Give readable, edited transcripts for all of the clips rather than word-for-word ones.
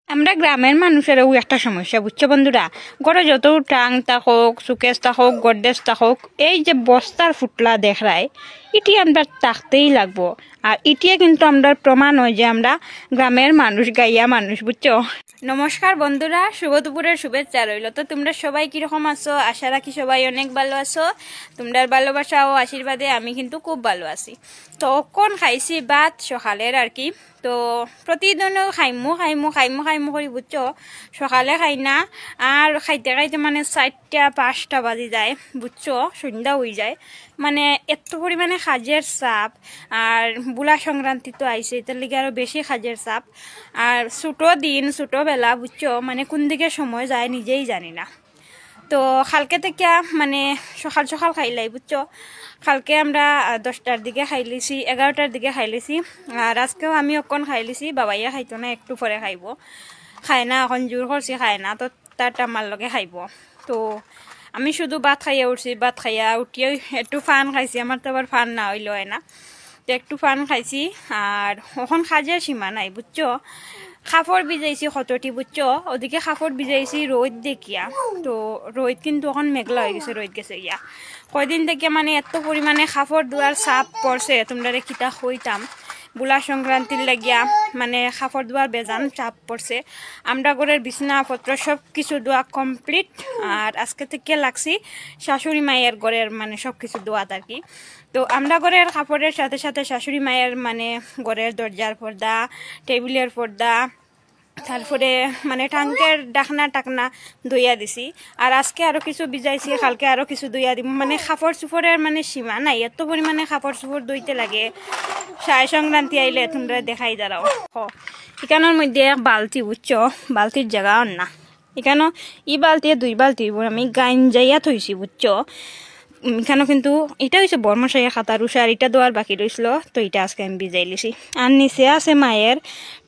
আমরা গ্রামের মানুষেরও একটা সমস্যা বুঝছো বন্ধুরা, ঘরে যত টাং থাকুক, সুকেশ থাকুক, গডরেজ থাকুক, এই যে বস্তার ফুটলা দেখায় এটি আমরা থাকতেই লাগবো। আর এটিয়ে কিন্তু আমরা প্রমাণ হয় যে আমরা গ্রামের মানুষ, গাইয়া মানুষ, বুঝছো। নমস্কার বন্ধুরা, শুভ দুপুরের শুভেচ্ছা রইল। তো তোমরা সবাই কিরকম আছো? আশা রাখি সবাই অনেক ভালো আছো। তোমরা ভালোবাসা ও আশীর্বাদে আমি কিন্তু খুব ভালো আছি। তো কোন খাইছি ভাত সকালের আর কি। তো প্রতিদিনও খাইমু করি বুঝছো। সকালে খাই না, আর খাইতে খাইতে মানে 4টা-5টা বাজি যায় বুঝছো, সন্ধ্যা হয়ে যায়। মানে এত পরিমাণে কাজের চাপ, আর বুলা সংক্রান্তি তো আইসে, এটার লিগে আরো বেশি কাজের চাপ। আর ছোটবেলা বুঝছো, মানে কোন দিকে সময় যায় নিজেই জানি না। তো কালকে থেকে মানে সকাল সকাল খাইলাই বুঝছো। কালকে আমরা 10টার দিকে খাইলিছি, 11টার দিকে খাইলিছি। আর আজকেও আমি অকন খাইলিছি, বাবাইয়া খাইতো না, একটু পরে খাইব। খায় না, এখন জোর করছি খায় না, তো তার আমার লগে খাইব। তো আমি শুধু ভাত খাইয়া উঠছি, ভাত খাইয়া উঠিয়ে একটু ফান খাইছি। আমার তো আবার ফান না হইলো হয় না, তো একটু ফান খাইছি। আর এখন কাজের সীমা নাই বুঝছো। কাপড় ভিজাইছি কতটি বুঝছো, ওদিকে কাপড় ভিজাইছি রোদ দেখিয়া। তো রোদ কিন্তু এখন মেঘলা হয়ে গেছে, রোদ গেছে গিয়া কয়দিন থেকে। মানে এত পরিমাণে কাপড় ধোয়ার চাপ পড়ছে, তোমরা কিতা হইতাম। বুলা সংক্রান্তির লাগিয়া মানে কাপড় ধোয়ার বেজান চাপ পড়ছে। আমরা ঘরের বিছনাপত্র সব কিছু ধোয়া কমপ্লিট। আর আজকে থেকে লাগছি শাশুড়ি মায়ের ঘরের মানে সব কিছু ধোয়াত আর কি। তো আমরা ঘরের কাপড়ের সাথে সাথে শাশুড়ি মায়ের মানে ঘরের দরজার পর্দা, টেবিলের পর্দা, তারপরে মানে টাঙ্কের ডাকনা টাকনা ধুইয়া দিছি। আর আজকে আরো কিছু ভিজাইছি, কালকে আরো কিছু ধুইয়া দিব। মানে কাপড় চুপড়ের মানে সীমা নাই, এত পরিমাণে কাপড় চুপড় ধুইতে লাগে। সংক্রান্তি আইলে তোমরা দেখাই দাঁড়াও। এখানোর মধ্যে এক বালতি বুঝছো, বালতির জায়গা না এখানো। ই বালতি 2 বালতি আমি গাইন যাইয়া থইছি বুঝছো। এখানে কিন্তু এটা হয়েছে বর্মশাইয়া খাতার উষা, আর এটা দেওয়ার বাকি রয়েছিল, তো এটা আজকে আমি ভিজাই লিছি। আর নিচে আছে মায়ের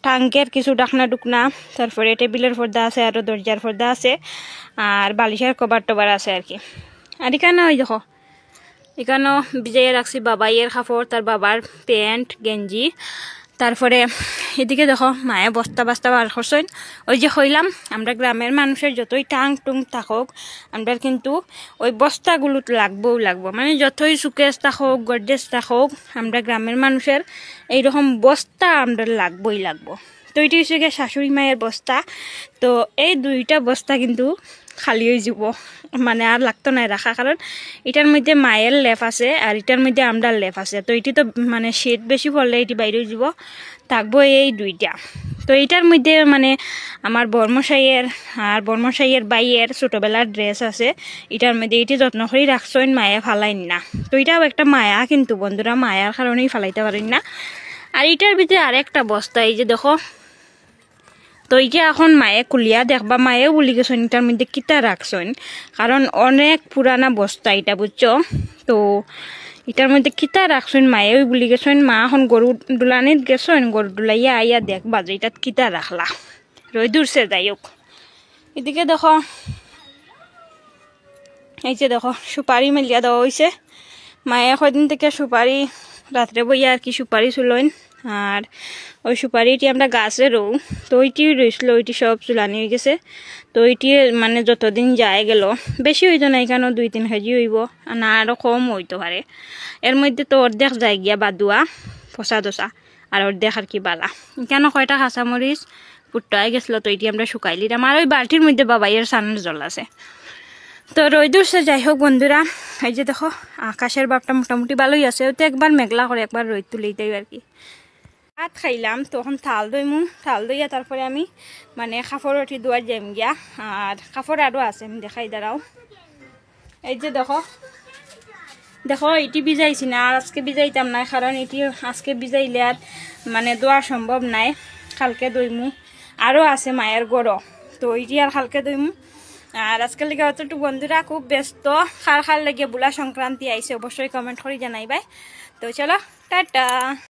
টাঙ্কের কিছু ডাকনা ডুকনা, তারপরে টেবিলের পর্দা আছে, আরো দরজার পর্দা আছে, আর বালিশের কভার টবার আছে আর কি। আর এখানে ওই দেখো, এখানেও ভিজাইয়া রাখছি বাবাইয়ের কাপড়, তার বাবার প্যান্ট গেঞ্জি। তারপরে এদিকে দেখো মায়ে বস্তা বাস্তা বার করছেন। ওই যে হইলাম, আমরা গ্রামের মানুষের যতই টাং টুং থাকুক, আমরা কিন্তু ওই বস্তাগুলো লাগবো। মানে যতই সুকেশ থাকুক, গডরেজ থাকুক, আমরা গ্রামের মানুষের এইরকম বস্তা আমরা লাগবো। তো এটি হচ্ছে গিয়ে শাশুড়ি মায়ের বস্তা। তো এই 2টা বস্তা কিন্তু খালি হয়ে যাব, মানে আর লাগতো না রাখা, কারণ এটার মধ্যে মায়ের লেপ আছে আর এটার মধ্যে আমরার লেপ আছে। তো এটি তো মানে শীত বেশি পড়লে এটি বাইরে যাব, থাকবো এই 2টা। তো এইটার মধ্যে মানে আমার বর্মশাইয়ের বাইয়ের ছোটবেলার ড্রেস আছে, এটার মধ্যে এটি যত্ন করে রাখছেন, মায়ে ফালাইন না। তো এটাও একটা মায়া কিন্তু বন্ধুরা, মায়ার কারণেই ফালাইতে পারেন না। আর এটার ভিতরে আরেকটা বস্তা, এই যে দেখো। তো এইটা এখন মায়ে কুলিয়া দেখবা, মায়ে বলি গেছেন এটার মধ্যে কিতা রাখছেন, কারণ অনেক পুরানা বস্তা এটা বুঝছো। তো এটার মধ্যে কিতা রাখছেন মায়ে ওই বলি গেছেন। মা এখন গরু ডুলানিত গেছেন, গরু ডুলাইয়া আইয়া দেখবা যে এটাত কিতা রাখলা। রই দূরছে যাই হোক। এদিকে দেখো, এই যে দেখো সুপারি মেলিয়া দেওয়া হয়েছে। মায়ে কদিন থেকে সুপারি রাত্রে বইয়া আর কি সুপারি চুলেন। আর ওই সুপারিটি আমরা গাছে রৌ, তো ওইটি রয়েছিল, ওইটি সব চুলানি হয়ে গেছে। তো ওইটি মানে যতদিন যায় গেল, বেশি হইতো না, এখানেও 2-3 কেজি হইব না, আরও কম হইতে পারে। এর মধ্যে তো অর্ধেক যায় গিয়া বাদুয়া ফসা দোসা, আর অর্ধেক আর কি বালা। এখানে কয়টা কাঁচামরিচ পুট্টাই গেছিলো, তো এটি আমরা শুকাইলি। আমার ওই বালতির মধ্যে বাবাইয়ের সানের জল আছে। তো রোদ উঠছে, যাই হোক বন্ধুরা। এই যে দেখো আকাশের ভাবটা মোটামুটি ভালোই আছে, ওতে একবার মেঘলা করে একবার রোদ তুলেইতেই আর কি। ভাত খাইলাম, তখন থাল দইয়া তারপরে আমি মানে কাপড় উঠি দুয়ার যাইম গিয়া। আর কাপড় আরও আছে, আমি দেখাই দাঁড়াও। এই যে দেখো এটি ভিজাইছি না, আর আজকে ভিজাইতাম না, কারণ এটি আজকে ভিজাইলে আর মানে দোয়া সম্ভব নাই। কালকে দইমু, আরও আছে মায়ের গড়, তো এটি আর কালকে দইমু। আর আজকাল লেগে অতটুকু বন্ধুরা খুব ব্যস্ত। খার লেগে বুলা সংক্রান্তি আইসে, অবশ্যই কমেন্ট করে জানাইবাই। তো চলো টাটা।